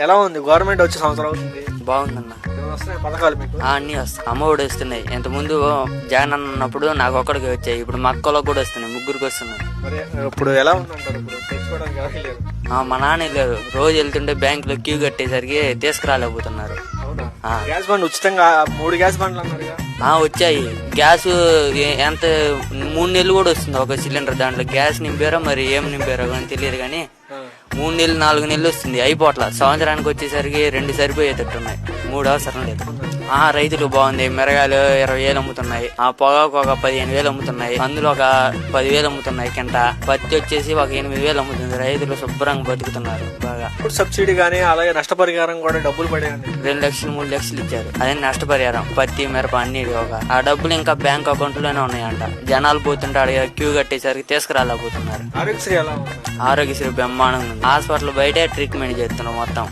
ఎలా ఉంది గవర్నమెంట్ వచ్చే సంవత్సరం అవుతుంది? బాగుందన్న. వస్తున్నాయి పథకాలు మీకు? అన్ని వస్తాయి. అమ్మఒడి వస్తున్నాయి. ఇంత ముందు జగన్ అన్న ఉన్నప్పుడు నాకు ఒక్కడికి వచ్చాయి. ఇప్పుడు మా అక్కలకు కూడా వస్తున్నాయి, ముగ్గురికి వస్తున్నాయి. మరి ఇప్పుడు ఎలా ఉందంటారు? ఇప్పుడు తెచ్చుకోవడానికి ఎవరికి లేదు. మా నాన్న లేదు, రోజు వెళ్తుంటే బ్యాంక్ లో క్యూ కట్టేసరికి తీసుకురాలేకపోతున్నారు. అవునా? గ్యాస్ బండ్ ఉచితంగా 3 గ్యాస్ బండ్లు అన్నారు. వచ్చాయి. గ్యాస్ ఎంత 3 నెలలు కూడా వస్తుంది ఒక సిలిండర్. దాంట్లో గ్యాస్ నింపారో మరి ఏం నింపారో కానీ తెలియదు, కానీ 3 నెలలు 4 నెలలు వస్తుంది. అయిపోట్ల సంవత్సరానికి వచ్చేసరికి 2 సరిపోయేటట్టున్నాయి, 3 అవసరం లేదు. రైతులు బాగుంది. మిరగాయలు 20,000 అమ్ముతున్నాయి. పొగాకు ఒక 15,000 అమ్ముతున్నాయి. అందులో ఒక 10,000 అమ్ముతున్నాయి కింట. పత్తి వచ్చేసి ఒక 8,000 అమ్ముతుంది. రైతులు శుభ్రంగా బతుకుతున్నారు బాగా. సబ్సిడీ గానీ అలాగే నష్టపరిహారం కూడా డబ్బులు పడేయండి. 2 లక్షలు 3 లక్షలు ఇచ్చారు. అదే నష్టపరిహారం. పత్తి మిరప అన్ని ఆ డబ్బులు ఇంకా బ్యాంక్ అకౌంట్ లోనే ఉన్నాయంట. జనాలు పోతుంటే అడిగే క్యూ కట్టేసరికి తీసుకురాలేకపోతున్నారు. ఆరోగ్యశ్రీ ఎలా ఉంది? ఆరోగ్యశ్రీ బ్రహ్మాండంగా ఉంది. హాస్పిటల్ బయటే ట్రీట్మెంట్ చేస్తున్నారు మొత్తం.